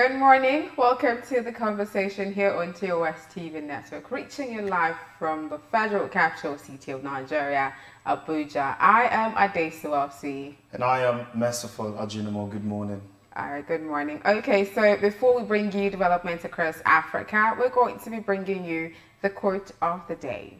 Good morning. Welcome to the conversation here on TOS TV Network, reaching you live from the Federal Capital City of Nigeria, Abuja. I am Adesuwasi. And I am Merciful Ajinomo. Good morning. All right, good morning. Okay, so before we bring you developments across Africa, we're going to be bringing you the quote of the day.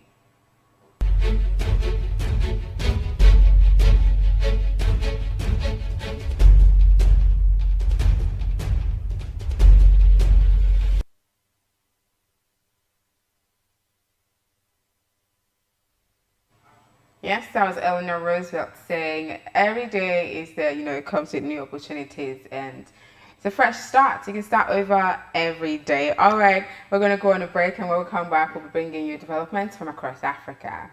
Yes, that was Eleanor Roosevelt saying, every day is there, it comes with new opportunities and it's a fresh start. You can start over every day. All right, we're going to go on a break, and when we come back, we'll be bringing you developments from across Africa.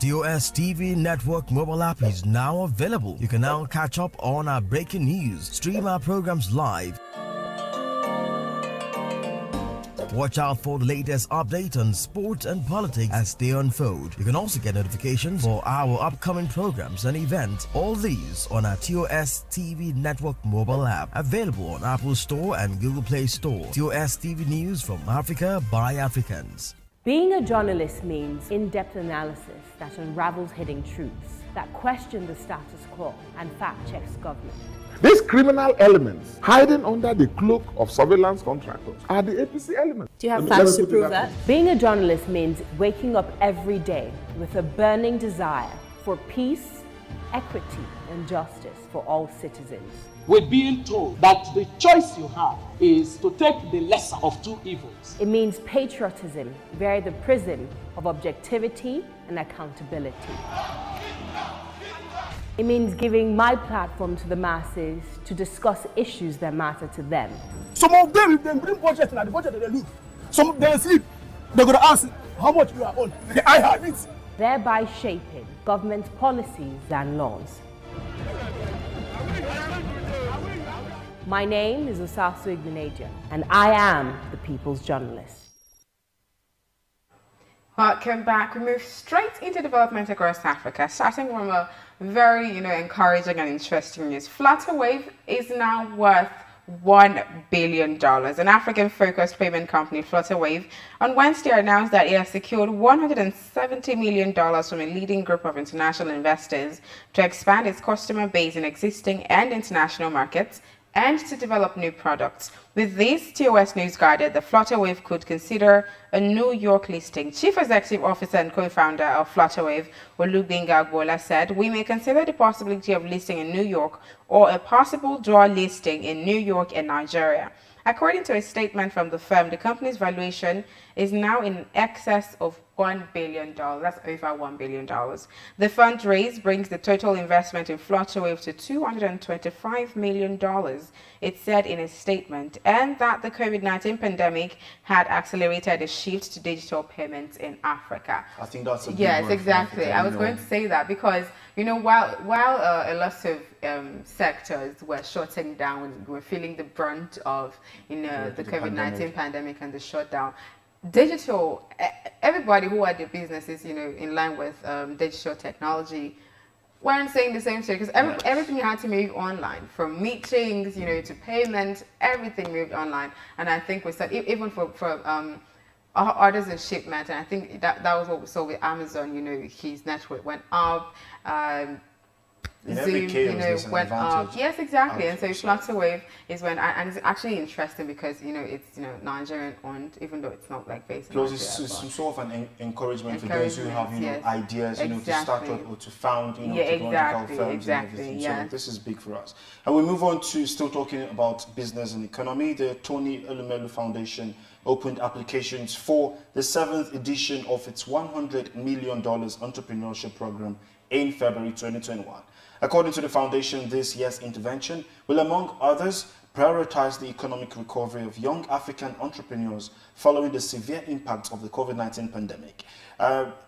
TOS TV Network mobile app is now available. You can now catch up on our breaking news, stream our programs live, watch out for the latest update on sports and politics as they unfold. You can also get notifications for our upcoming programs and events. All these on our TOS TV Network mobile app, available on Apple Store and Google Play Store. TOS TV News from Africa by Africans. Being a journalist means in-depth analysis that unravels hidden truths, that question the status quo and fact-checks government. These criminal elements hiding under the cloak of surveillance contractors are the APC elements. Do you have facts to prove that? Being a journalist means waking up every day with a burning desire for peace, equity, and justice for all citizens. We're being told that the choice you have is to take the lesser of two evils. It means patriotism via the prism of objectivity and accountability. It means giving my platform to the masses to discuss issues that matter to them. Some of them, if they bring budget, and the budget they look. Some of them sleep. They're going to ask how much you are on. I have it. Thereby shaping government policies and laws. My name is Osasu Igbenegbu, and I am the People's Journalist. Welcome back. We move straight into development across Africa, starting from a very, encouraging and interesting news. Flutterwave is now worth $1 billion. An African-focused payment company, Flutterwave, on Wednesday announced that it has secured $170 million from a leading group of international investors to expand its customer base in existing and international markets and to develop new products. With this, TOS News guided that Flutterwave could consider a New York listing. Chief Executive Officer and co-founder of Flutterwave, Olugbenga Agbola, said, "We may consider the possibility of listing in New York or a possible dual listing in New York and Nigeria." According to a statement from the firm, the company's valuation is now in excess of $1 billion. That's over $1 billion. The fundraise brings the total investment in Flutterwave to $225 million, it said in a statement, and that the COVID-19 pandemic had accelerated a shift to digital payments in Africa. I think that's a big Yes, word exactly. for Africa, I was going to say that because, while a lot of sectors were shutting down, we're feeling the brunt of, the COVID-19 pandemic and the shutdown. Digital, everybody who had their businesses, in line with digital technology, weren't saying the same thing because everything had to move online, from meetings, to payments, everything moved online. And I think we said even for orders and shipment, and I think that was what we saw with Amazon. His network went up. Zoom, went up. Yes, exactly. And so Flutterwave is when, and it's actually interesting because it's Nigerian owned, even though it's not like based in Nigeria. It's some sort of an encouragement for those who have ideas, to start up or to found technological firms and everything. So this is big for us. And we move on to still talking about business and economy. The Tony Elumelu Foundation opened applications for the 7th edition of its $100 million entrepreneurship program in February 2021. According to the foundation, this year's intervention will, among others, prioritize the economic recovery of young African entrepreneurs following the severe impact of the COVID-19 pandemic.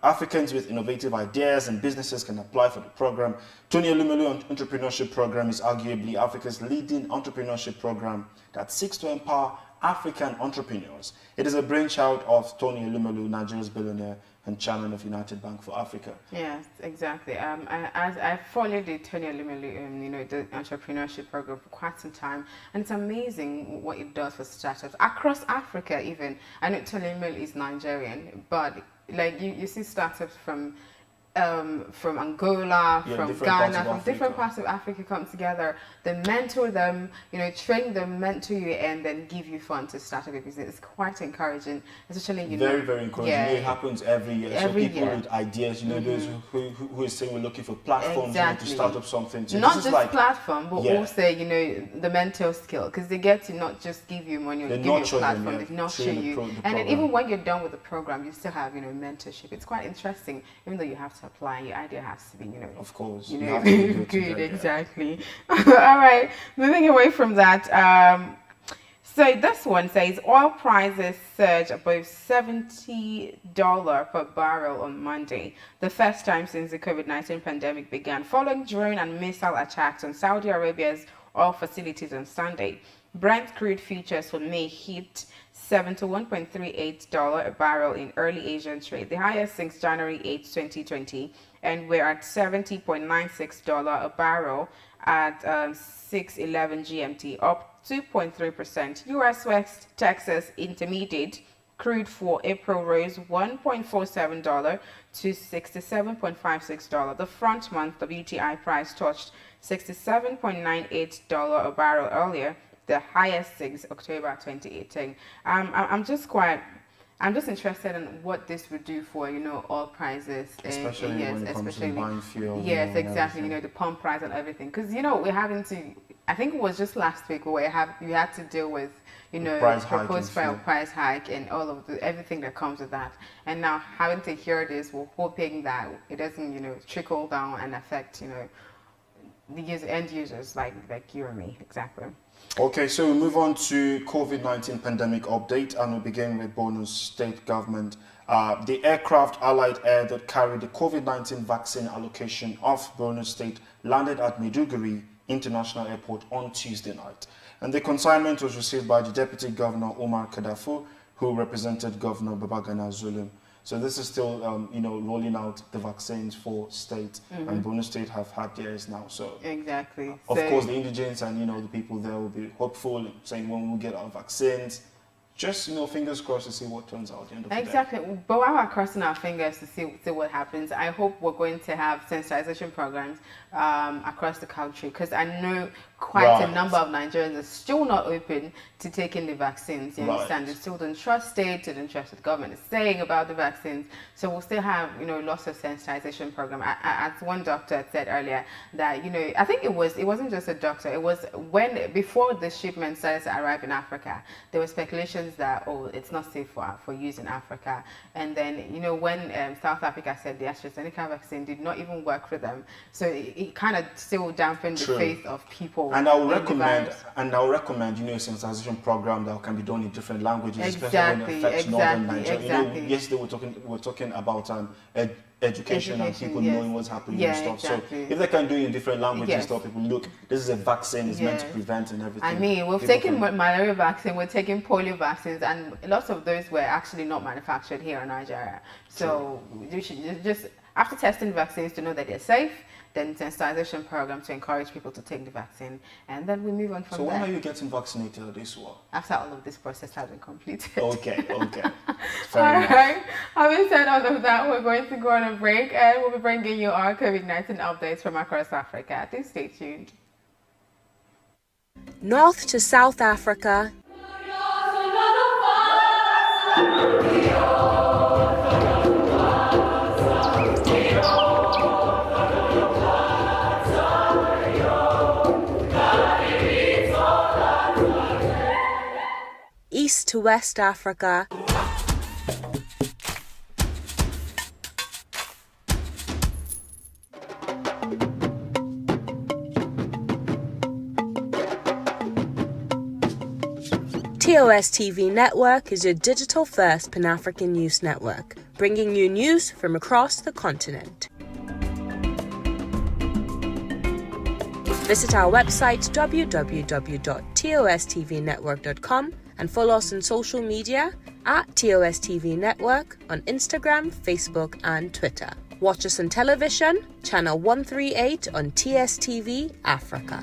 Africans with innovative ideas and businesses can apply for the program. Tony Elumelu Entrepreneurship Program is arguably Africa's leading entrepreneurship program that seeks to empower African entrepreneurs. It is a brainchild of Tony Elumelu, Nigeria's billionaire, and chairman of United Bank for Africa. Yes, exactly. I followed the Tony Elumelu, the entrepreneurship program for quite some time, and it's amazing what it does for startups across Africa. Even I know Tony Elumelu is Nigerian, but like you see startups from Angola, from Ghana, from different parts of Africa come together, then mentor them, train them, mentor you, and then give you funds to start a business. It's quite encouraging, especially, very, very encouraging. Yeah, it happens every year. Every so people year. with ideas, those who is saying we're looking for platforms to start up something. So not just platform, but also, the mental skill, because they get to not just give you money or give you a platform, they nurture you. And then even when you're done with the program, you still have, mentorship. It's quite interesting, even though you have to apply, your idea has to be, of course, good, exactly. All right, moving away from that. So this one says oil prices surge above $70 per barrel on Monday, the first time since the COVID-19 pandemic began, following drone and missile attacks on Saudi Arabia's oil facilities on Sunday. Brent crude futures for May hit $71.38 a barrel in early Asian trade, the highest since January 8, 2020, and we're at $70.96 a barrel at 6:11 GMT, up 2.3%. US West Texas Intermediate crude for April rose $1.47 to $67.56. The front month WTI price touched $67.98 a barrel earlier, the highest since October 2018. I'm just interested in what this would do for oil prices, especially when it comes to buying fuel. Yes, exactly. The pump price and everything, because we're having to. I think it was just last week where you had to deal with proposed price hike and all of everything that comes with that, and now having to hear this, we're hoping that it doesn't trickle down and affect the end users like you or me. Exactly. Okay, so we move on to COVID-19 pandemic update, and we begin with Borno State government. The aircraft Allied Air that carried the COVID-19 vaccine allocation off Borno State landed at Maiduguri International Airport on Tuesday night. And the consignment was received by the Deputy Governor Umar Kadafu, who represented Governor Babagana Zulum. So this is still, rolling out the vaccines for state, and Borno State have had theirs now. So exactly. Of course, the indigents and the people there will be hopeful, saying when we get our vaccines, just fingers crossed to see what turns out at the end of the day. Exactly. But while we're crossing our fingers to see what happens, I hope we're going to have sensitization programs across the country, because I know quite a number of Nigerians are still not open to taking the vaccines. You understand? They still don't trust it, they don't trust what the government is saying about the vaccines. So we'll still have, lots of sensitization program. As one doctor said earlier, that, I think it wasn't just a doctor, it was before the shipment started to arrive in Africa, there were speculations that, it's not safe for use in Africa. And then, when South Africa said the AstraZeneca vaccine did not even work for them, so it kind of still dampened the faith of people. And I will recommend, a sensitization program that can be done in different languages, especially when it affects northern Nigeria. Yesterday we're talking about education and people knowing what's happening and stuff. Exactly. So if they can do it in different languages and stuff, people look, this is a vaccine, it's meant to prevent and everything. I mean, we've taken malaria vaccine, we're taking polio vaccines, and lots of those were actually not manufactured here in Nigeria. So you should just, after testing vaccines to know that they're safe, then sensitization program to encourage people to take the vaccine, and then we move on from there. So when are you getting vaccinated this one? After all of this process has been completed. Okay. All right. Having said all of that, we're going to go on a break, and we'll be bringing you our COVID-19 updates from across Africa. Please stay tuned. North to South Africa, East to West Africa, TOS TV Network is your digital-first Pan-African news network, bringing you news from across the continent. Visit our website www.tostvnetwork.com and follow us on social media at TOS TV Network on Instagram, Facebook, and Twitter. Watch us on television, channel 138 on TSTV Africa.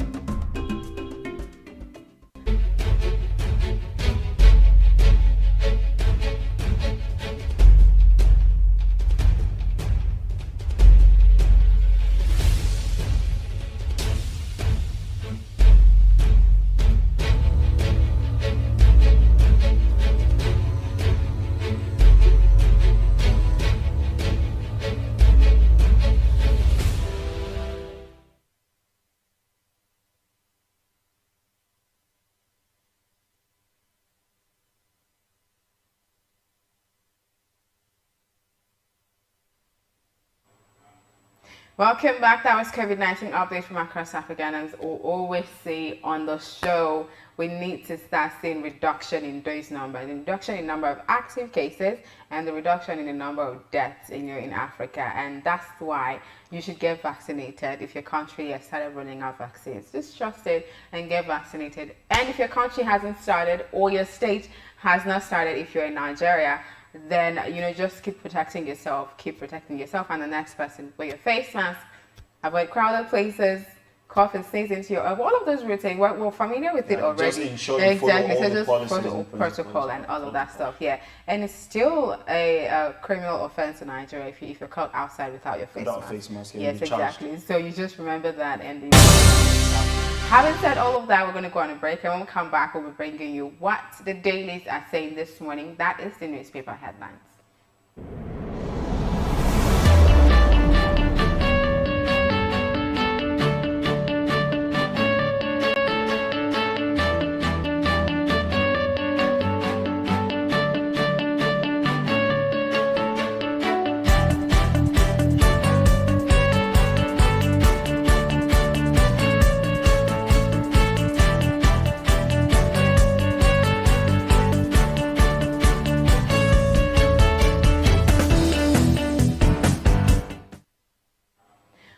Welcome back. That was COVID-19 update from across Africa. And as we always say on the show, we need to start seeing reduction in those numbers, reduction in number of active cases, and the reduction in the number of deaths in Africa. And that's why you should get vaccinated if your country has started running out vaccines. Just trust it and get vaccinated. And if your country hasn't started or your state has not started, if you're in Nigeria, then just keep protecting yourself and the next person. Wear your face mask, avoid crowded places, cough and sneeze into your all of those routines. We're familiar with it already. Just ensure you follow all the protocol and all of that stuff. Yeah, and it's still a criminal offense in Nigeria if you're caught outside without your face mask. Yes, exactly. So you just remember that. And having said all of that, we're going to go on a break, and when we come back, we'll be bringing you what the dailies are saying this morning. That is the newspaper headlines.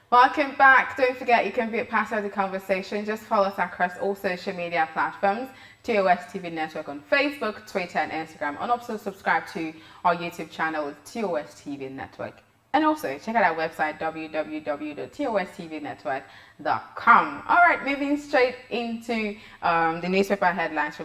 Welcome back. Don't forget you can be a part of the conversation. Just follow us across all social media platforms. TOS TV Network on Facebook, Twitter, and Instagram. And also subscribe to our YouTube channel with TOS TV Network. And also check out our website www.tostvnetwork.com. All right, moving straight into the newspaper headlines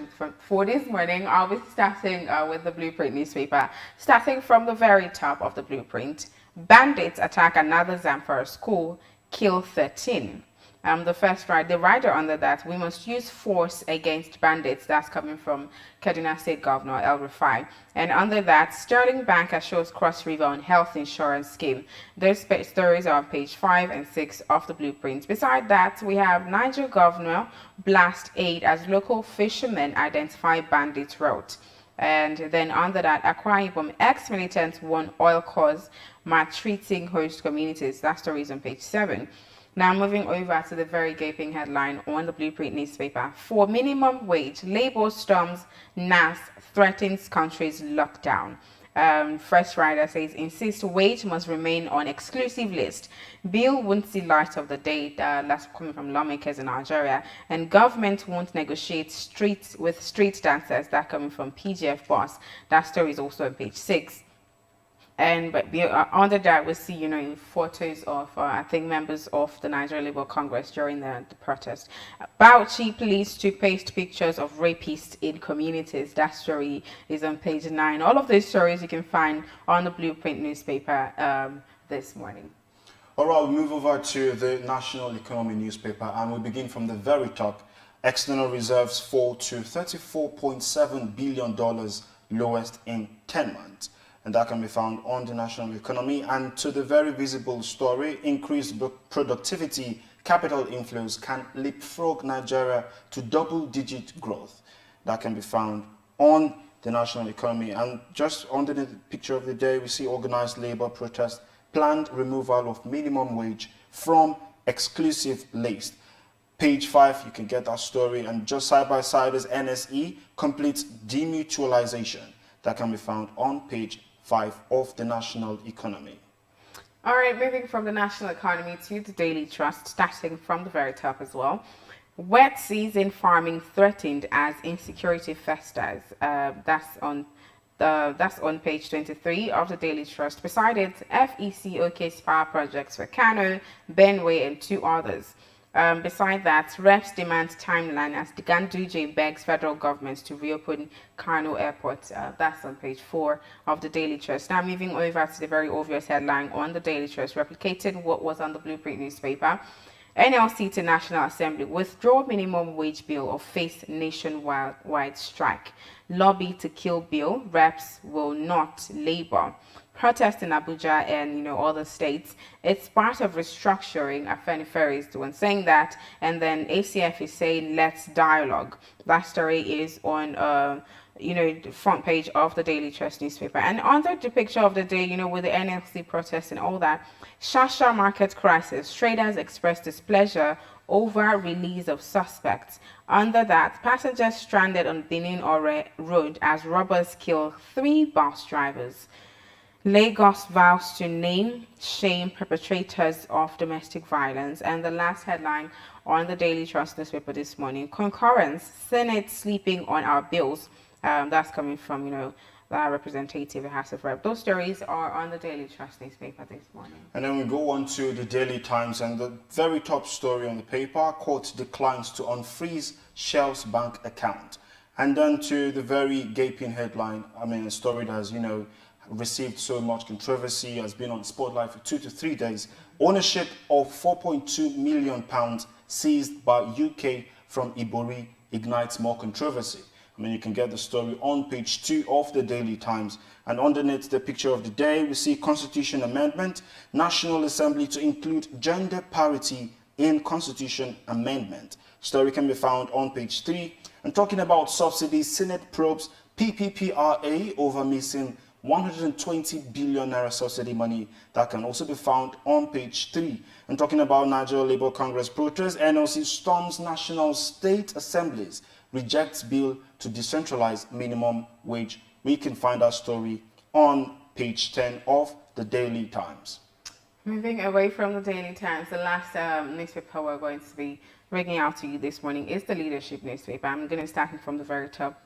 for this morning. I'll be starting with the Blueprint newspaper. Starting from the very top of the Blueprint. Bandits attack another Zamfara school, kill 13. The rider under that, we must use force against bandits. That's coming from Kaduna State Governor El Rufai. And under that, Sterling Bank assures Cross River on health insurance scheme. Those stories are on page 5 and 6 of the Blueprint. Beside that, we have Niger Governor blast aid as local fishermen identify bandits route. And then under that, Akwa Ibom ex-militants warn oil cause maltreating host communities. That story is on page 7. Now moving over to the very gaping headline on the Blueprint newspaper. For minimum wage, Labour storms NAS, threatens country's lockdown. First rider says, insist wage must remain on exclusive list. Bill won't see light of the day. That's coming from lawmakers in Nigeria. And government won't negotiate with street dancers. That coming from PGF boss. That story is also on page 6. And under that, we see, photos of, I think, members of the Nigeria Labour Congress during the protest. Bauchi police to paste pictures of rapists in communities. That story is on page 9. All of these stories you can find on the Blueprint newspaper this morning. All right, we'll move over to the National Economy newspaper, and we begin from the very top. External reserves fall to $34.7 billion, lowest in 10 months. And that can be found on the National Economy. And to the very visible story, increased productivity, capital inflows can leapfrog Nigeria to double-digit growth. That can be found on the National Economy. And just under the picture of the day, we see organized labor protest, planned removal of minimum wage from exclusive list. Page 5, you can get that story. And just side by side is NSE completes demutualization. That can be found on page 5 of the National Economy. All right, moving from the National Economy to the Daily Trust, starting from the very top as well. Wet season farming threatened as insecurity festers. That's on That's on page 23 of the Daily Trust. Beside it, FEC OK's power projects for Kano, Benue, and 2 others. Beside that, reps demand timeline as the Ganduje begs federal government to reopen Kano Airport. That's on page 4 of the Daily Trust. Now moving over to the very obvious headline on the Daily Trust, replicated what was on the Blueprint newspaper. NLC to National Assembly withdraw minimum wage bill or face nationwide strike. Lobby to kill bill, reps will not labor. Protest in Abuja and other states. It's part of restructuring. Afenifere is the one saying that, and then ACF is saying let's dialogue. That story is on the front page of the Daily Trust newspaper. And under the picture of the day, with the NLC protest and all that, Shasha market crisis. Traders express displeasure over release of suspects. Under that, passengers stranded on Benin Ore Road as robbers kill 3 bus drivers. Lagos vows to name, shame perpetrators of domestic violence. And the last headline on the Daily Trust newspaper this morning, concurrence, Senate sleeping on our bills. That's coming from, the representative House of Rep. Those stories are on the Daily Trust newspaper this morning. And then we go on to the Daily Times, and the very top story on the paper, court declines to unfreeze Shell's bank account. And then to the very gaping headline, a story that has, received so much controversy, has been on spotlight for 2 to 3 days. Ownership of £4.2 million seized by UK from Ibori ignites more controversy. You can get the story on page 2 of the Daily Times. And underneath the picture of the day, we see Constitution Amendment, National Assembly to include gender parity in Constitution Amendment. Story can be found on page 3. And talking about subsidies, Senate probes PPPRA over missing 120 billion naira subsidy money. That can also be found on page 3. And talking about Nigeria Labour Congress protest, NLC storms national state assemblies, rejects bill to decentralize minimum wage. We can find our story on page 10 of the Daily Times. Moving away from the Daily Times, the last newspaper we're going to be bringing out to you this morning is the Leadership newspaper. I'm going to start from the very top.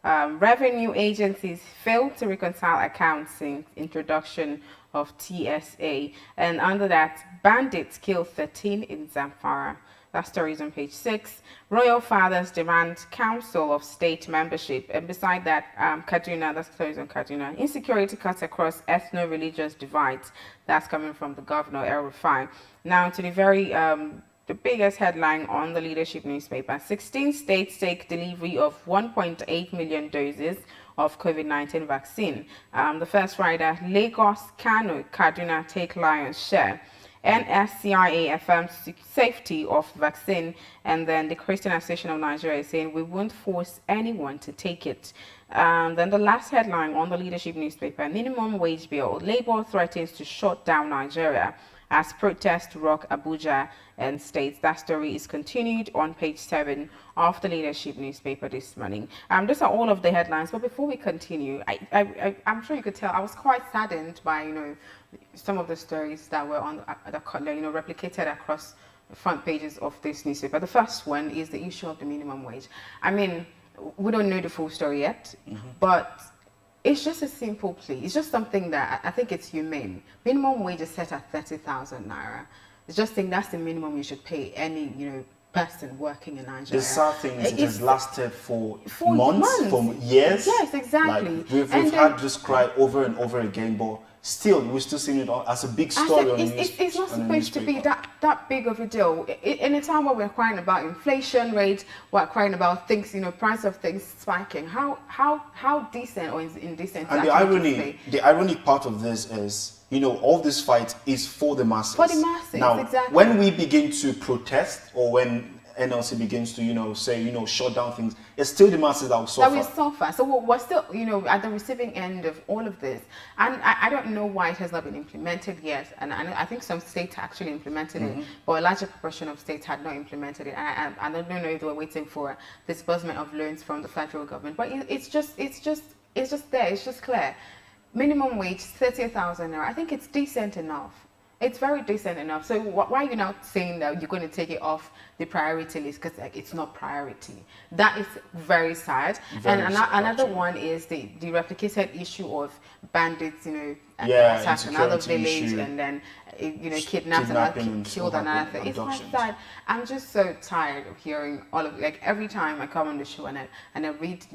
Revenue agencies fail to reconcile accounts since introduction of TSA. And under that, bandits kill 13 in Zamfara. That story is on page 6. Royal fathers demand Council of State membership. And beside that, Kaduna, that story is on Kaduna. Insecurity cuts across ethno-religious divides. That's coming from the governor, El Rufai. Now to the very, the biggest headline on the Leadership newspaper. 16 states take delivery of 1.8 million doses of COVID-19 vaccine. The first rider, Lagos, Kano, Kaduna take lion's share. NSCIA affirms safety of vaccine, and then the Christian Association of Nigeria is saying we won't force anyone to take it. Then the last headline on the Leadership newspaper, minimum wage bill, Labour threatens to shut down Nigeria as protests rock Abuja and states. That story is continued on page 7 of the Leadership newspaper this morning. These are all of the headlines, but before we continue, I'm sure you could tell I was quite saddened by some of the stories that were on replicated across the front pages of this newspaper. The first one is the issue of the minimum wage. We don't know the full story yet, but it's just a simple plea. It's just something that I think it's humane. Minimum wage is set at 30,000 naira. It's just saying that's the minimum you should pay any person working in Nigeria. The sad thing is it has lasted for months, for years. Yes, exactly. Like, we've had this cry over and over again, but still, we're still seeing it as a big story on it's not supposed to be that big of a deal. In a time where we're crying about inflation rate, we're crying about things, price of things spiking. How decent or indecent? And the ironic part of this is, all this fight is for the masses. For the masses, now, exactly. When we begin to protest, or when NLC begins to, say, shut down things, it's still the masses that will suffer. That will suffer. So we're still, at the receiving end of all of this. And I don't know why it has not been implemented yet. And I think some states actually implemented it, but a larger proportion of states had not implemented it. And I don't know if they were waiting for disbursement of loans from the federal government. But it's just there. It's just clear. Minimum wage, 30,000 naira. I think it's decent enough. It's very decent enough. So why are you now saying that you're going to take it off the priority list because like it's not priority. That is very sad. Very and sad, another actually. one is the replicated issue of bandits, Yeah, attack another insecurity village issue. and then kidnapped Kidnapping another, and killed stuff another. happening, It's quite abductions. sad. I'm just so tired of hearing all of like every time I come on the show and I read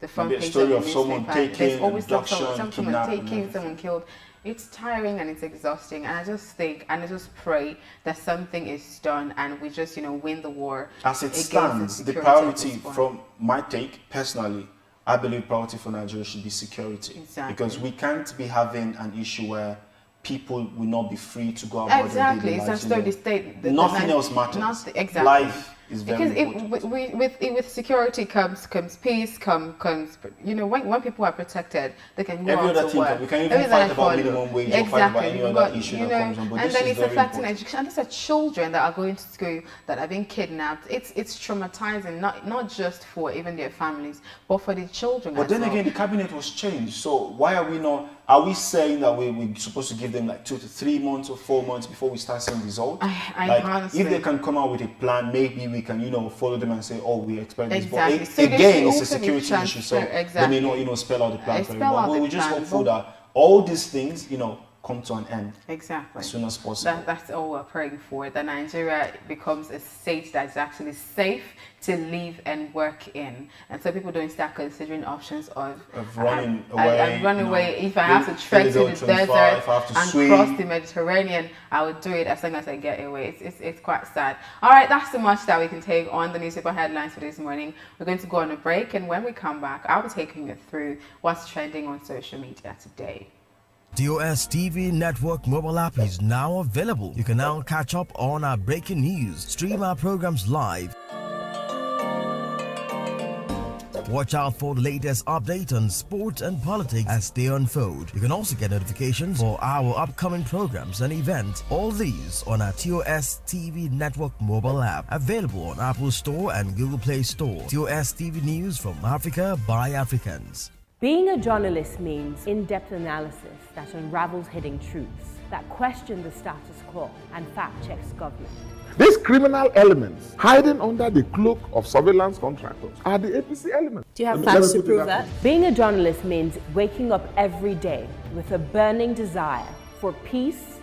the front Maybe a page story of of the someone newspaper. taken, There's always abduction, someone kidnapping, taken, everything. someone killed. It's tiring and it's exhausting, and I just think and I just pray that something is done and we just win the war. As it against stands, the insecurity at priority this point. from my take, personally, I believe priority for Nigeria should be security. Exactly. Because we can't be having an issue where people will not be free to go about Exactly, their daily it's lives. just so the state. Nothing else matters. Exactly. Life is very because important. with security comes peace, comes when people are protected, they can go Every out other to thing, work. we can even Everything fight that about follow. minimum wage or fight about Exactly, any you've other got, issue that comes on, but and this then is it's very affecting important. education. And these are children that are going to school that are being kidnapped. It's traumatizing, not just for even their families, but for the children. But as then well. again, the cabinet was changed. So why are we not? Are we saying that we're supposed to give them like 2 to 3 months or 4 months before we start seeing results? I honestly, if they can come out with a plan, maybe we can follow them and say, oh, we expect this. Exactly. But So they again, should it's a also be security issue, so exactly. they may not spell out the plan for Spell out everyone. But the we just plan, hopeful but- that all these things come to an end exactly as soon as possible. That's all we're praying for, that Nigeria becomes a state that's actually safe to live and work in, and so people don't start considering options of running away. run away. If I have to trek to the desert if I have to and swim. cross the Mediterranean, I would do it as long as I get away. It's quite sad. All right, that's so much that we can take on the newspaper headlines for this morning. We're going to go on a break, and when we come back, I'll be taking you through what's trending on social media today. TOS TV Network mobile app is now available. You can now catch up on our breaking news, stream our programs live. Watch out for the latest update on sport and politics as they unfold. You can also get notifications for our upcoming programs and events. All these on our TOS TV Network mobile app, available on Apple Store and Google Play Store. TOS TV News from Africa by Africans. Being a journalist means in-depth analysis that unravels hidden truths, that question the status quo and fact-checks government. These criminal elements hiding under the cloak of surveillance contractors are the APC elements. Do you have Let me facts to put it prove that that? Being a journalist means waking up every day with a burning desire for peace,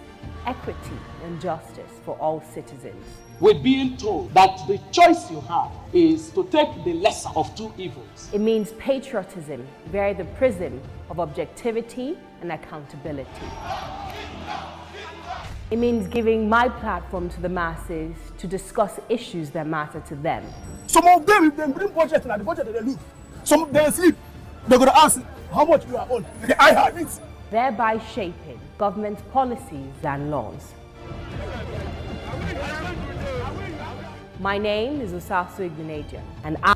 equity, and justice for all citizens. We're being told that the choice you have is to take the lesser of two evils. It means patriotism via the prism of objectivity and accountability. It means giving my platform to the masses to discuss issues that matter to them. Some of them, if they bring budget and the budget they look, some they sleep. They're gonna ask how much you are on. I have it. Thereby shaping government policies and laws. My name is Osasu Igboneja, and I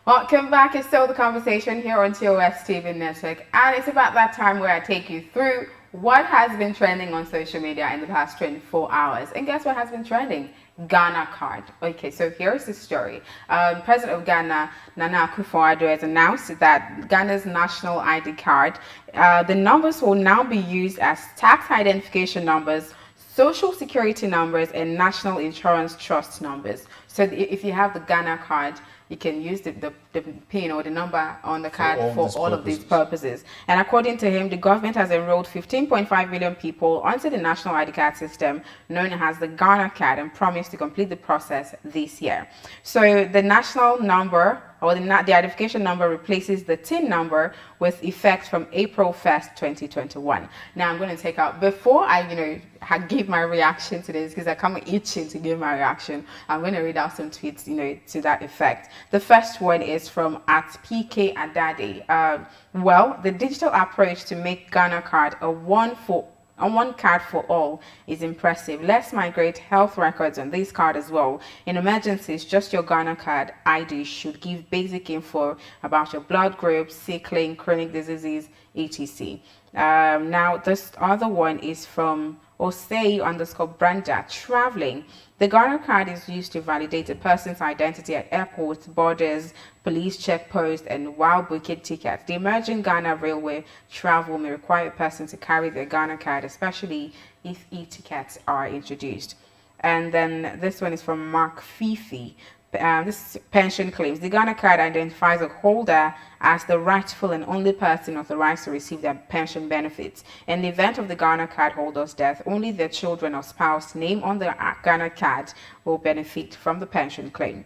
Welcome back. It's still the conversation here on TOS TV Network, and it's about that time where I take you through what has been trending on social media in the past 24 hours. And guess what has been trending? Ghana card. Okay, so here's the story. President of Ghana, Nana Akufo-Addo, has announced that Ghana's national ID card, the numbers will now be used as tax identification numbers social security numbers, and national insurance trust numbers. So if you have the Ghana card, you can use the PIN or the number on the card for all of these purposes. And according to him, the government has enrolled 15.5 million people onto the national ID card system known as the Ghana card and promised to complete the process this year. So the national number or the identification number replaces the TIN number with effect from April 1st, 2021. Now I'm going to take out, before I, give my reaction to this, because I come itching to give my reaction, I'm going to read out some tweets, to that effect. The first one is from @PK Adade. Well, the digital approach to make Ghana card a one card for all is impressive. Let's migrate health records on this card as well. In emergencies, just your Ghana card ID should give basic info about your blood group, sickling, chronic diseases, etc. Now, this other one is from Osei_Branja. Traveling. The Ghana card is used to validate a person's identity at airports, borders, police checkposts, and while booking tickets. The emerging Ghana railway travel may require a person to carry their Ghana card, especially if e-tickets are introduced. And then this one is from Mark Fifi. This is pension claims. The Ghana card identifies a holder as the rightful and only person authorized to receive their pension benefits. In the event of the Ghana card holder's death, only their children or spouse named on the Ghana card will benefit from the pension claim.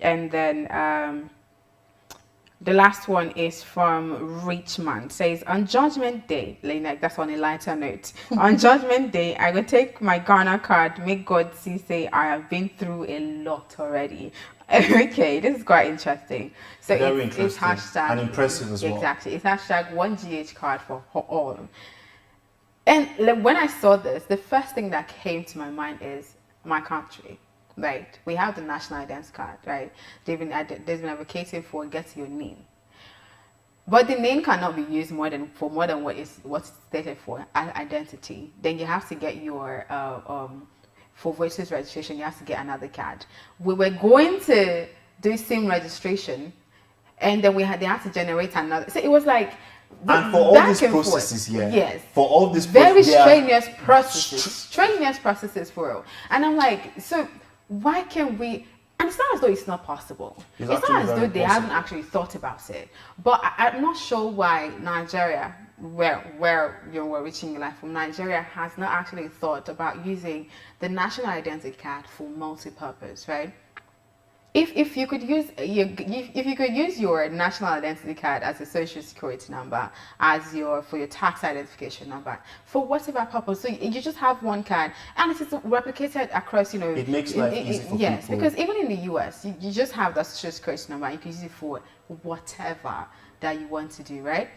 And then the last one is from Richmond. Says, on Judgment Day, like that's on a lighter note. On Judgment Day, I will take my Ghana card. Make God see, say I have been through a lot already. Okay, this is quite interesting. So it's hashtag and impressive as well. Exactly, it's hashtag 1GH card for all. And when I saw this, the first thing that came to my mind is my country. Right, we have the national identity card, right? They've been advocating for get your name, but the name cannot be used for more than what's stated for identity. Then you have to get your for voters registration. You have to get another card. We were going to do SIM registration, and then they had to generate another. So it was like. And for all these processes here, yes, for all these very strenuous processes for real. And I'm like, so why can't we? And it's not as though it's not possible. It's not as though they haven't actually thought about it. But I'm not sure why Nigeria, where we're reaching in life from, Nigeria has not actually thought about using the national identity card for multi-purpose, right? If you could use your national identity card as a social security number, for your tax identification number, for whatever purpose, so you just have one card and it is replicated across, it makes life easy for people. Yes, because even in the US, you just have that social security number. You can use it for whatever that you want to do, right?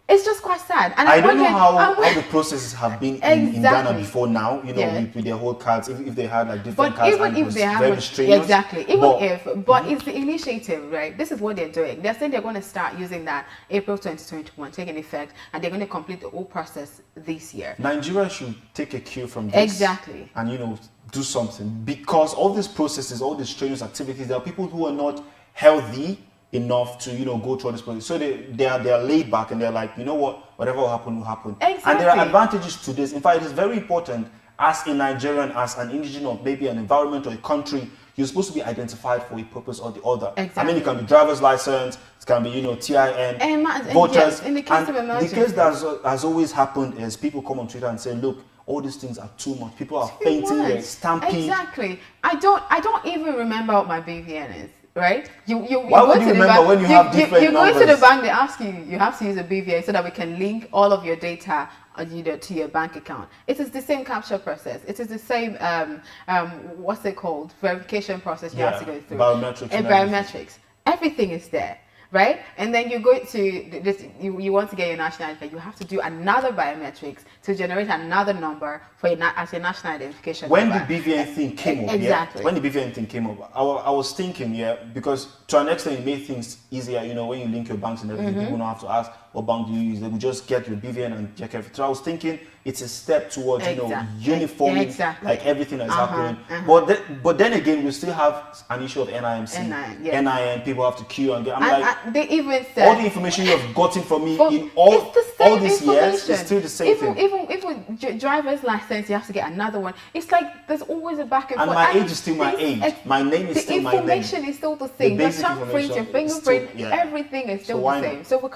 It's just quite sad. And I don't know how the processes have been in Ghana before now, with their whole cards, if they had like different cards. But even if they have, exactly, but it's the initiative, right? This is what they're doing. They're saying they're going to start using that April 2021, taking effect, and they're going to complete the whole process this year. Nigeria should take a cue from this. Exactly. And, do something, because all these processes, all these strenuous activities, there are people who are not healthy enough to go through this process, so they are laid back and they're like, whatever will happen will happen. Exactly. And there are advantages to this. In fact, it is very important as a Nigerian, as an indigenous, or maybe an environment or a country, you're supposed to be identified for a purpose or the other. Exactly. I mean, it can be driver's license, it can be TIN, voters. Yes, in the case of emergency. The case that has always happened is people come on Twitter and say, look, all these things are too much. People are fainting, they're stamping. Exactly. I don't even remember what my BVN is. Right? Why would you remember when you have different numbers? You go to the bank, they ask you have to use a BVA so that we can link all of your data to your bank account. It is the same capture process. It is the same, what's it called? Verification process you have to go through. Biometrics. And biometrics. Everything is there. Right? And then you go to this, you want to get your national identity, you have to do another biometrics to generate another number for as your national identification when number. The BVN thing came up, exactly. When the BVN thing came up, I was thinking, because to an extent it made things easier, when you link your banks and everything, people don't have to ask, what bank do you use? They would just get your BVN and check everything. So I was thinking it's a step towards, uniforming like everything that's happening. But then again, we still have an issue of NIMC. NIN, people have to queue and get. They even said all the information you have gotten from me in all these years is still the same thing. Even with driver's license, you have to get another one. It's like there's always a back and forth. And my age is still my age. My name is still my name. The information is still the same. Your thumbprint, your fingerprint, everything is still the same. So we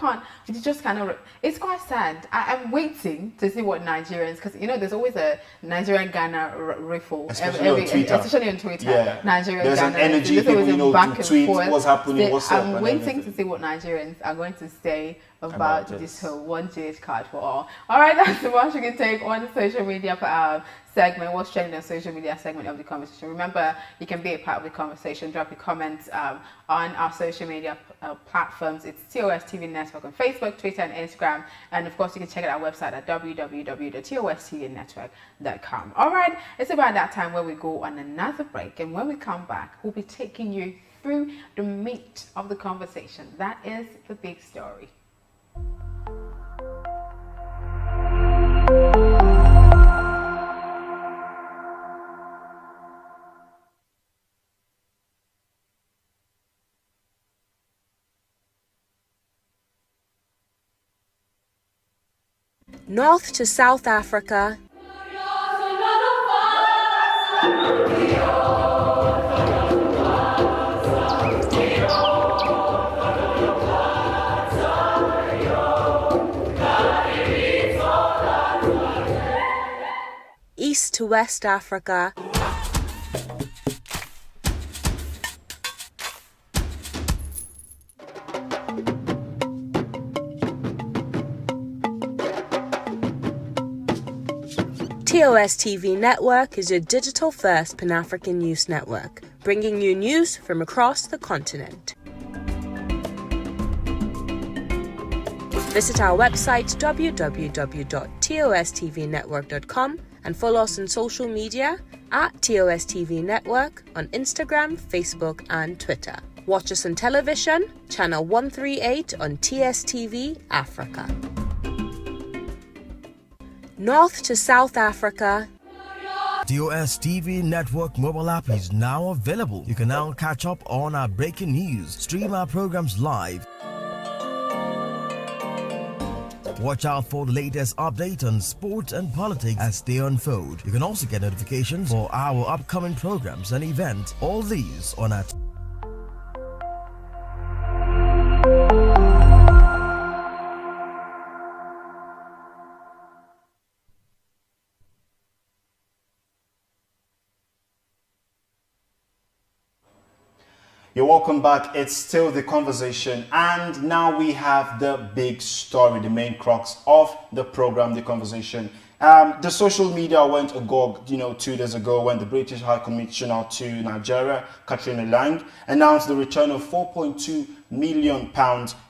just cannot. It's quite sad. I'm waiting to see what Nigerians, because there's always a Nigerian Ghana riffle, especially on Twitter. Yeah. Nigerian there's Ghana. An energy, people back to tweet what's happening, what's up. I'm waiting to see what Nigerians are going to say about this whole one JH card for all. All right, that's the much you can take on the social media segment. What's trending on social media segment of the conversation. Remember, you can be a part of the conversation. Drop your comments on our social media platforms. It's TOS TV Network on Facebook, Twitter, and Instagram. And of course, you can check out our website at www.tostvnetwork.com. All right, it's about that time where we go on another break. And when we come back, we'll be taking you through the meat of the conversation. That is the big story. North to South Africa, East to West Africa, TOS TV Network is your digital-first Pan-African news network, bringing you news from across the continent. Visit our website www.tostvnetwork.com and follow us on social media at TOS TV Network on Instagram, Facebook, and Twitter. Watch us on television, channel 138 on TSTV Africa. North to South Africa. TOS TV Network mobile app is now available. You can now catch up on our breaking news, stream our programs live. Watch out for the latest update on sport and politics as they unfold. You can also get notifications for our upcoming programs and events. All these on our You're welcome back. It's still the conversation, and now we have the big story, the main crux of the program, the conversation. The social media went agog, 2 days ago when the British High Commissioner to Nigeria, Katrina Lang, announced the return of £4.2 million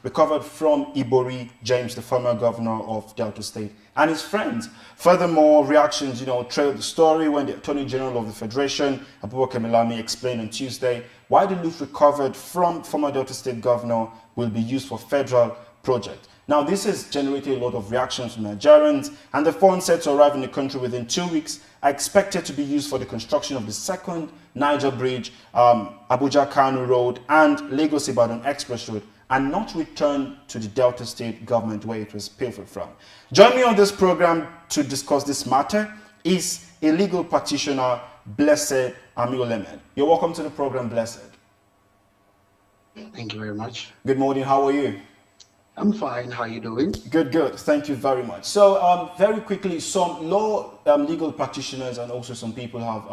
recovered from Ibori James, the former governor of Delta State, and his friends. Furthermore, reactions, trailed the story when the Attorney General of the Federation, Abubakar Malami, explained on Tuesday why the loot recovered from former Delta State governor will be used for federal project. Now, this has generated a lot of reactions from Nigerians, and the funds set to arrive in the country within 2 weeks are expected to be used for the construction of the second Niger Bridge, Abuja-Kano Road, and Lagos-Ibadan Express Road, and not returned to the Delta State government where it was pilfered from. Join me on this program to discuss this matter is a legal practitioner, Blessed Amiolemen. You're welcome to the program, Blessed. Thank you very much. Good morning. How are you? I'm fine. How are you doing? Good, good. Thank you very much. So, very quickly, some legal practitioners and also some people have,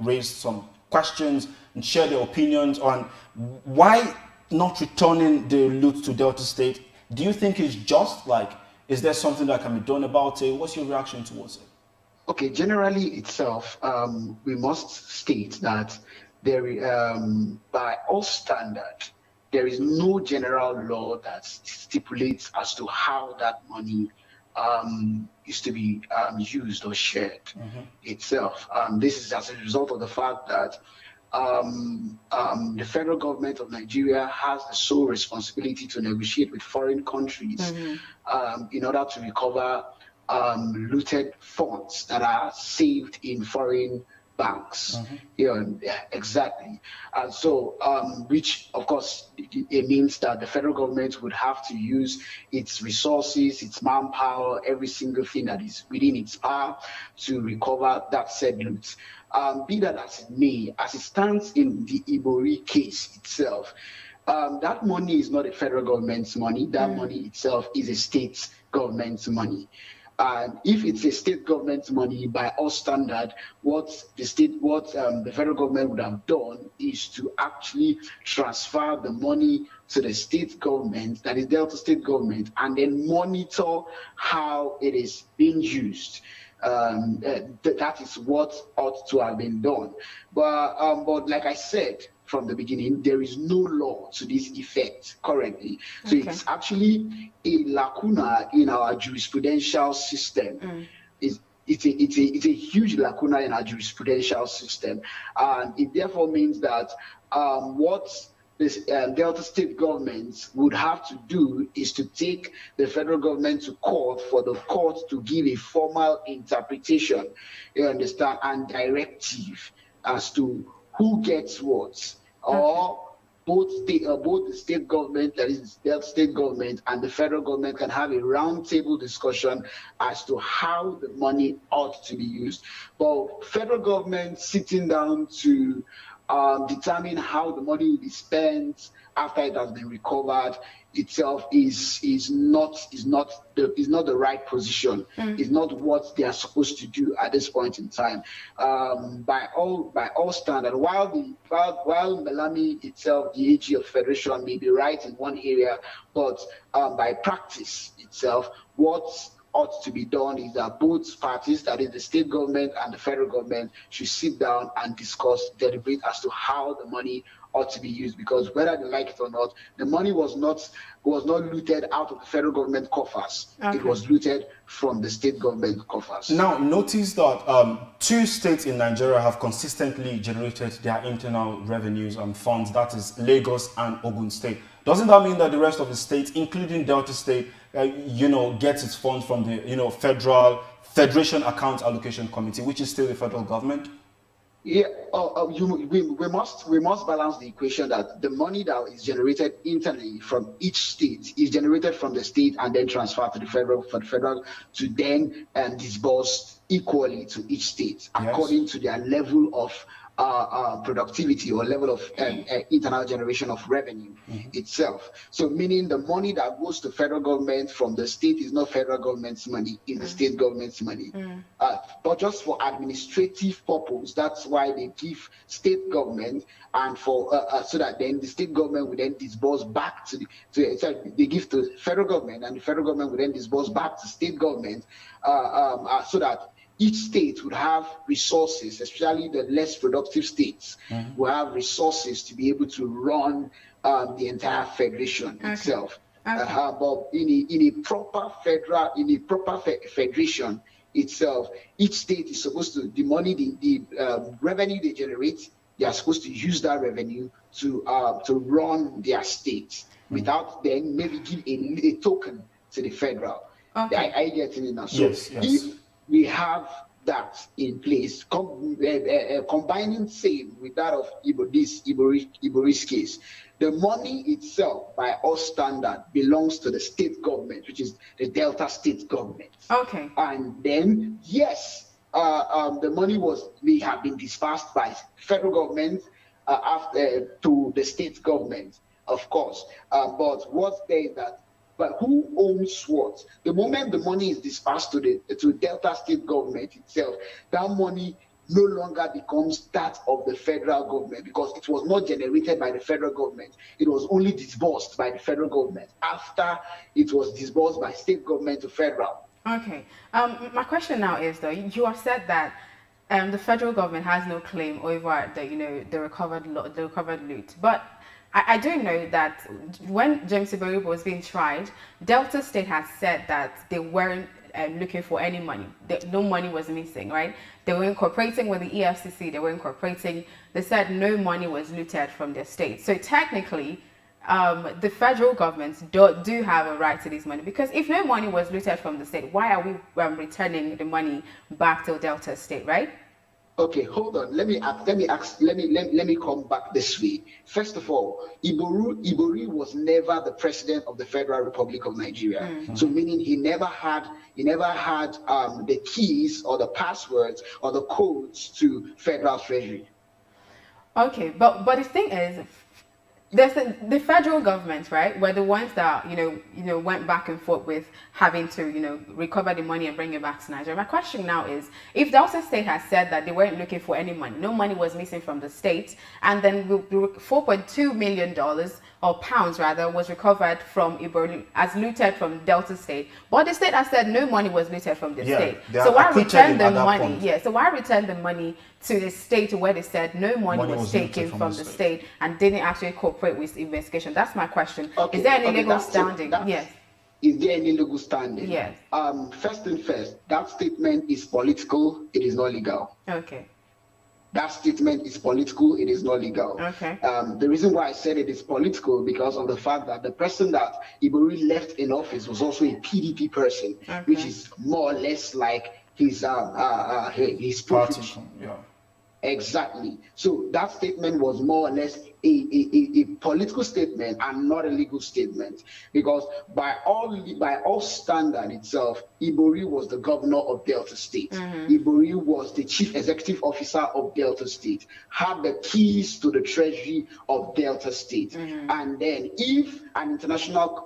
raised some questions and shared their opinions on why not returning the loot to Delta State. Do you think it's just? Is there something that can be done about it? What's your reaction towards it? Okay, generally itself, we must state that by all standard, there is no general law that stipulates as to how that money is to be used or shared itself. This is as a result of the fact that the federal government of Nigeria has the sole responsibility to negotiate with foreign countries in order to recover looted funds that are saved in foreign banks. Yeah, exactly. And so, which of course it means that the federal government would have to use its resources, its manpower, every single thing that is within its power to recover that said loot. Be that as it may, as it stands in the Ibori case itself, that money is not a federal government's money. That money itself is a state government's money. And if it's a state government money, by all standard, what the federal government would have done is to actually transfer the money to the state government, that is Delta State government, and then monitor how it is being used. That is what ought to have been done. But like I said from the beginning, there is no law to this effect currently. So it's actually a lacuna in our jurisprudential system. It's a huge lacuna in our jurisprudential system, and it therefore means that what this Delta State government would have to do is to take the federal government to court for the court to give a formal interpretation, you understand, and directive as to who gets what, or both the state government, that is the Delta State government, and the federal government can have a roundtable discussion as to how the money ought to be used. But federal government sitting down to determine how the money will be spent after it has been recovered itself is not the right position. It's not what they are supposed to do at this point in time. By all standard, while Melami itself, the AG of Federation, may be right in one area, but by practice itself, what ought to be done is that both parties, that is the state government and the federal government, should sit down and discuss, deliberate as to how the money ought to be used, because whether they like it or not, the money was not looted out of the federal government coffers. It was looted from the state government coffers. Now, notice that two states in Nigeria have consistently generated their internal revenues and funds, that is Lagos and Ogun State. Doesn't that mean that the rest of the states, including Delta State, gets its funds from the Federation Account Allocation Committee, which is still the federal government? Yeah, we must balance the equation that the money that is generated internally from each state is generated from the state and then transferred to the federal, for the federal to then disburse equally to each state according to their level of productivity or level of internal generation of revenue itself. So meaning the money that goes to federal government from the state is not federal government's money, it's the state government's money. But just for administrative purpose, that's why they give state government, and for so that then the state government will then disburse back to they give to federal government, and the federal government will then disburse back to state government, so that each state would have resources, especially the less productive states, will have resources to be able to run the entire federation itself. But in a proper federation itself, each state is supposed to, the money, the revenue they generate, they are supposed to use that revenue to run their state, without then maybe give a token to the federal. I get it now. So yes. If we have that in place, combining same with that of Ibori's case, the money itself, by all standard, belongs to the state government, which is the Delta State government. And then, yes, the money may have been dispersed by federal government to the state government, of course. But what's there is that, but who owns what? The moment the money is dispersed to Delta State government itself, that money no longer becomes that of the federal government, because it was not generated by the federal government. It was only disbursed by the federal government after it was disbursed by state government to federal. My question now is, though, you have said that the federal government has no claim over the recovered loot, but I do know that when James Ibori was being tried, Delta State has said that they weren't looking for any money. No money was missing, right? They were incorporating with the EFCC. They said no money was looted from their state. So technically, the federal governments do have a right to this money, because if no money was looted from the state, why are we returning the money back to Delta State, right? Okay, hold on. Let me come back this way. First of all, Ibori was never the president of the Federal Republic of Nigeria. So meaning he never had the keys or the passwords or the codes to Federal Treasury. Okay, but the thing is, the federal government, right, were the ones that went back and forth with having to recover the money and bring it back to Nigeria. My question now is, if Delta State has said that they weren't looking for any money, no money was missing from the state, and then $4.2 million or pounds rather was recovered from Ibori as looted from Delta State, but the state has said no money was looted from the state. So why return the money? Yeah, so why return the money to the state where they said no money was taken from the state and didn't actually cooperate with investigation? That's my question. Okay, is there any legal standing? Yes. Is there any legal standing? Yes. First and first, that statement is political. It is not legal. Okay. That statement is political. It is not legal. Okay. The reason why I said it is political because of the fact that the person that Ibori left in office was also a PDP person, which is more or less like his party. Yeah. Exactly. So that statement was more or less a political statement and not a legal statement, because by all standard itself, Ibori was the governor of Delta State. Ibori was the chief executive officer of Delta State, had the keys to the treasury of Delta State. And then if an international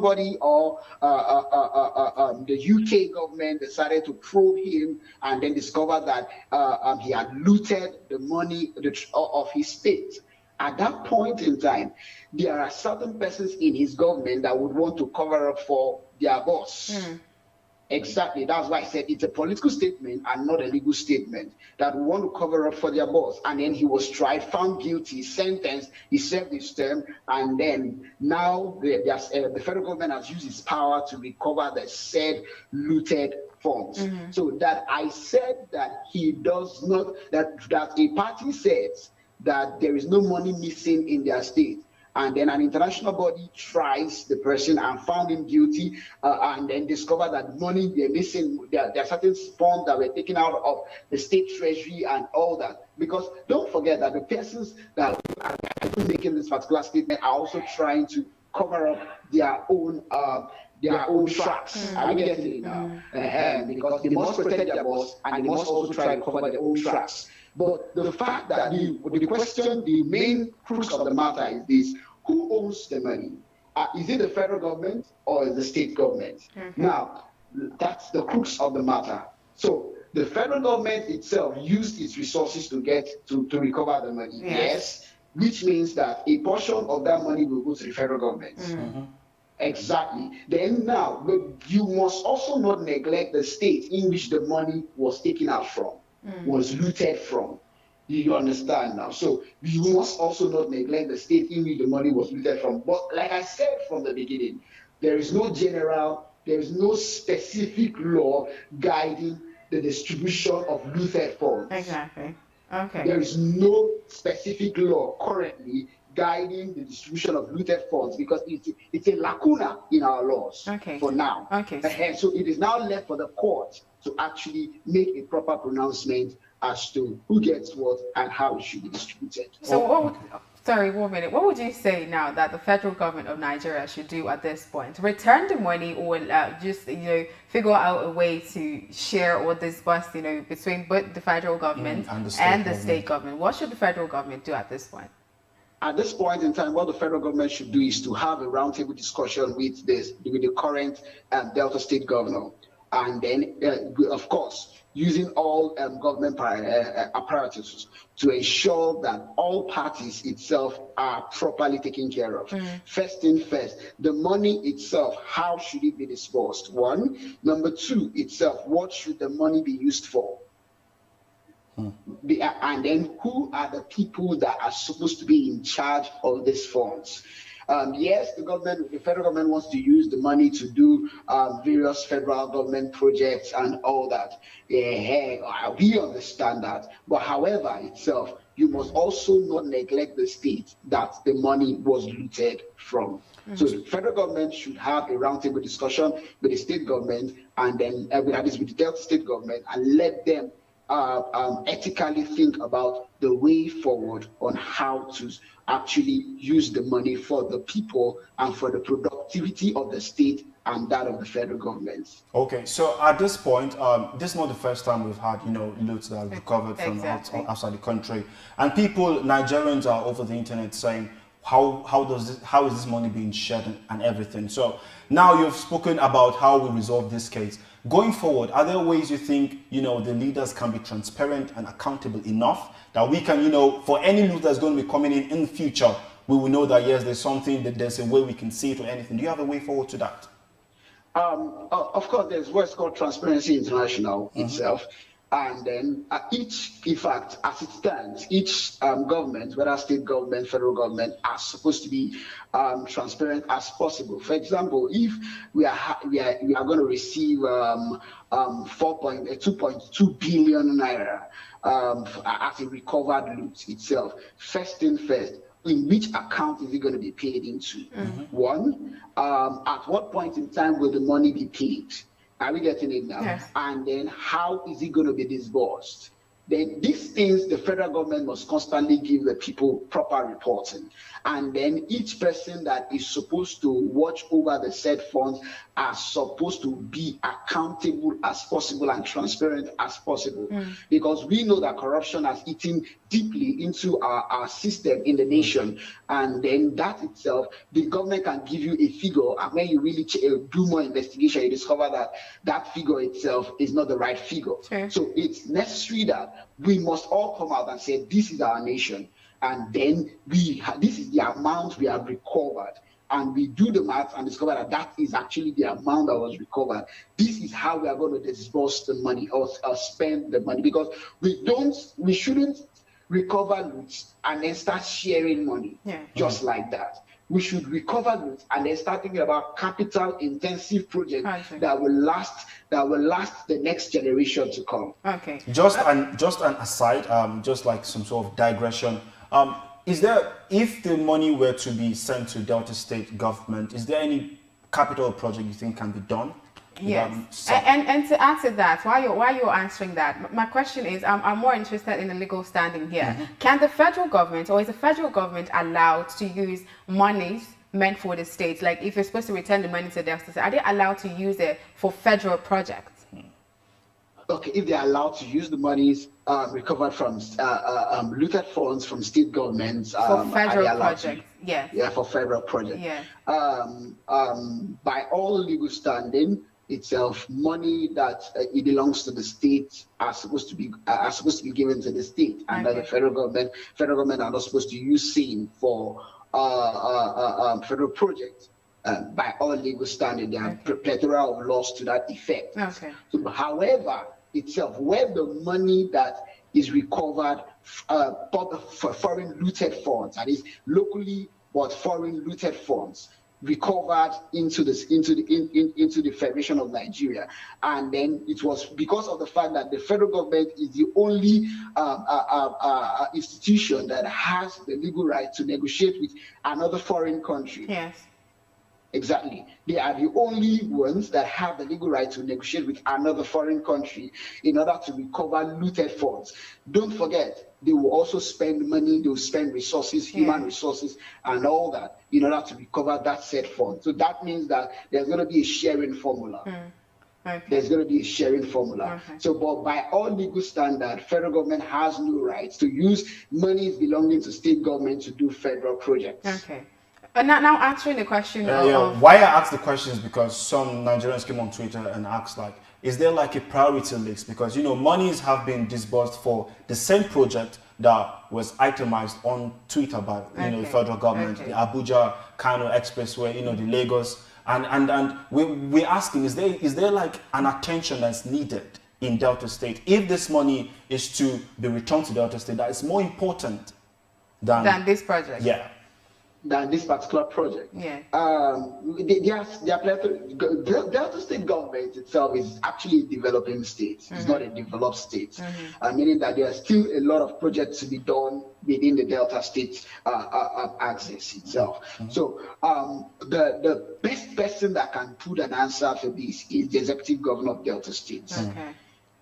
body or the UK government decided to probe him and then discover that he had looted the money of his state, at that point in time, there are certain persons in his government that would want to cover up for their boss. Exactly. That's why I said it's a political statement and not a legal statement, that we want to cover up for their boss. And then he was tried, found guilty, sentenced, he served his term, and then now the federal government has used its power to recover the said looted funds. So that I said that he does not, that a party says that there is no money missing in their state, and then an international body tries the person and found him guilty, and then discovered that money they're missing, there are certain funds that were taken out of the state treasury and all that. Because don't forget that the persons that are making this particular statement are also trying to cover up their own tracks. Are you getting it now? Because they must protect their boss and they must also try to cover their own tracks. But the fact that the main crux of the matter is this: who owns the money? Is it the federal government or is the state government? Now, that's the crux of the matter. So the federal government itself used its resources to recover the money. Yes, which means that a portion of that money will go to the federal government. Exactly. Then now, but you must also not neglect the state in which the money was taken out from, was looted from. You understand now? So you must also not neglect the state in which the money was looted from. But like I said from the beginning, there is no specific law guiding the distribution of looted funds. Exactly. Okay. There is no specific law currently guiding the distribution of looted funds, because it's a lacuna in our laws for now. Okay. So it is now left for the court to actually make a proper pronouncement as to who gets what and how it should be distributed. So sorry, 1 minute. What would you say now that the federal government of Nigeria should do at this point? Return the money, or just figure out a way to share or disburse between both the federal government and the state government? What should the federal government do at this point? At this point in time, what the federal government should do is to have a roundtable discussion with the current Delta State governor, and then, of course, using all government apparatuses to ensure that all parties itself are properly taken care of. First thing first, the money itself, how should it be disbursed? One. Number two, itself, what should the money be used for? And then who are the people that are supposed to be in charge of these funds? Yes, the federal government wants to use the money to do various federal government projects and all that. Yeah, we understand that. But however, itself, you must also not neglect the state that the money was looted from. So the federal government should have a roundtable discussion with the state government, and then with the Delta state government, and let them ethically think about the way forward on how to actually use the money for the people and for the productivity of the state and that of the federal government. Okay, so at this point, this is not the first time we've had, loot that have recovered from outside the country, and people, Nigerians, are over the internet saying, how is this money being shared and everything. So now you've spoken about how we resolve this case. Going forward, are there ways you think the leaders can be transparent and accountable enough that we can, for any loot that's going to be coming in the future, we will know that yes, there's something, that there's a way we can see it or anything. Do you have a way forward to that? Of course, there's what's called Transparency International itself. And then in fact, as it stands, each government, whether state government, federal government, are supposed to be transparent as possible. For example, if we are going to receive 2.2 billion naira as a recovered loot itself, first thing first, in which account is it going to be paid into? One, at what point in time will the money be paid? Are we getting it now? Yes. And then how is it going to be disbursed? Then these things, the federal government must constantly give the people proper reporting. And then each person that is supposed to watch over the said funds are supposed to be accountable as possible and transparent as possible. Because we know that corruption has eaten deeply into our system in the nation. And then that itself, the government can give you a figure, and when you really do more investigation, you discover that that figure itself is not the right figure. Sure. So it's necessary that we must all come out and say, this is our nation. And then this is the amount we have recovered. And we do the math and discover that that is actually the amount that was recovered. This is how we are going to disburse the money or spend the money, because we shouldn't recover loot and then start sharing money just like that. We should recover loot and then start thinking about capital intensive projects that will last the next generation to come. Okay. Just an aside, just like some sort of digression. Is there, if the money were to be sent to Delta State government, is there any capital project you think can be done? Yes, and to answer that, while you're answering that, my question is, I'm more interested in the legal standing here. Can the federal government, or is the federal government allowed to use monies meant for the states? Like if you're supposed to return the money to Delta State, are they allowed to use it for federal projects? Okay, if they're allowed to use the monies recovered from looted funds from state governments for federal projects, for federal projects. Yeah. By all legal standing itself, money that it belongs to the state are supposed to be given to the state, and the federal government are not supposed to use same for federal projects. By all legal standing, there are plethora of laws to that effect. Okay. So, however, itself, where the money that is recovered for foreign looted funds, that is locally but foreign looted funds, recovered into the Federation of Nigeria, and then it was because of the fact that the federal government is the only institution that has the legal right to negotiate with another foreign country. Yes. Exactly. They are the only ones that have the legal right to negotiate with another foreign country in order to recover looted funds. Don't forget, they will also spend money, they will spend resources, human resources, and all that in order to recover that said fund. So that means that there's going to be a sharing formula. There's going to be a sharing formula. So, but by all legal standard, federal government has no rights to use monies belonging to state government to do federal projects. Okay. Now answering the question why I asked the question is because some Nigerians came on Twitter and asked, like, is there like a priority list? Because monies have been disbursed for the same project that was itemized on Twitter by the federal government, the Abuja Kano Expressway, the Lagos, and we're asking, is there like an attention that's needed in Delta State if this money is to be returned to Delta State that is more important than this project? Yeah. than this particular project. Yeah. Delta State government itself is actually a developing state. It's not a developed state, meaning that there are still a lot of projects to be done within the Delta State axis itself. So the best person that can put an answer for this is the executive governor of Delta State. Okay.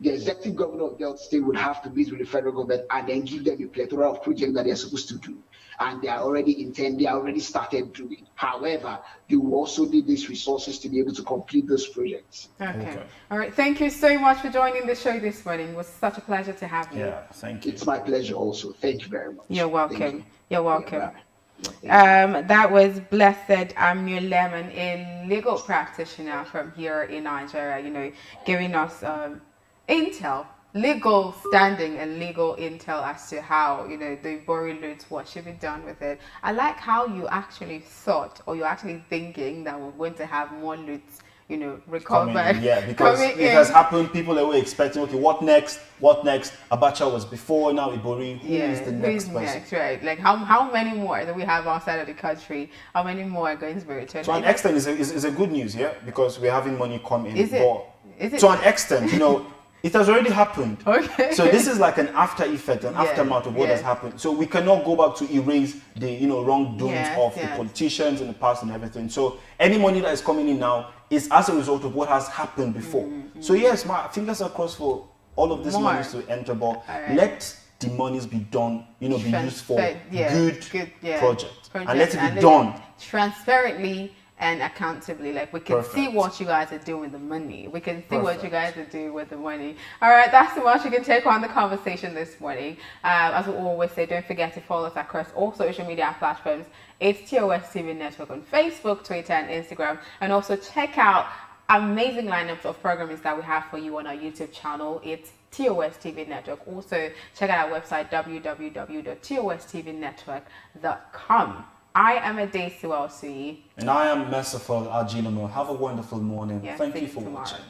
The executive governor of Delta State would have to meet with the federal government and then give them a plethora of projects that they're supposed to do. And they are already started doing. However, they will also need these resources to be able to complete those projects. Okay. All right. Thank you so much for joining the show this morning. It was such a pleasure to have you. Yeah, thank you. It's my pleasure also. Thank you very much. You're welcome. You're welcome. Yeah, that was Blessed Lemon, a legal practitioner from here in Nigeria, giving us intel, legal standing and legal intel as to how, the borrowed loans, what should be done with it. I like how you actually thought, or you're actually thinking that we're going to have more loans, recovered. Yeah, because it has happened. People that were expecting, okay, what next? Abacha was before, now Ibori. Who is the next person? Next, right? Like how many more that we have outside of the country? How many more are going to be returned? To an extent, is a good news, yeah, because we're having money come in. Is it? To an extent, it has already happened. Okay. So this is like an after effect, an aftermath of what has happened. So we cannot go back to erase the wrongdoings of the politicians in the past and everything. So any money that is coming in now is as a result of what has happened before. So yes, my fingers are crossed for all of this money to enter, but let the monies be done, be used for good projects. And let it be done transparently and accountably. Like, we can see what you guys are doing with the money. We can see what you guys are doing with the money. All right, that's so much you can take on the conversation this morning. As we always say, don't forget to follow us across all social media platforms. It's TOS TV Network on Facebook, Twitter, and Instagram. And also check out amazing lineups of programs that we have for you on our YouTube channel. It's TOS TV Network. Also check out our website, www.tostvnetwork.com. I am Adesi Welsi. And I am Merciful Ajinomo. Have a wonderful morning. Yes, Thank you for watching.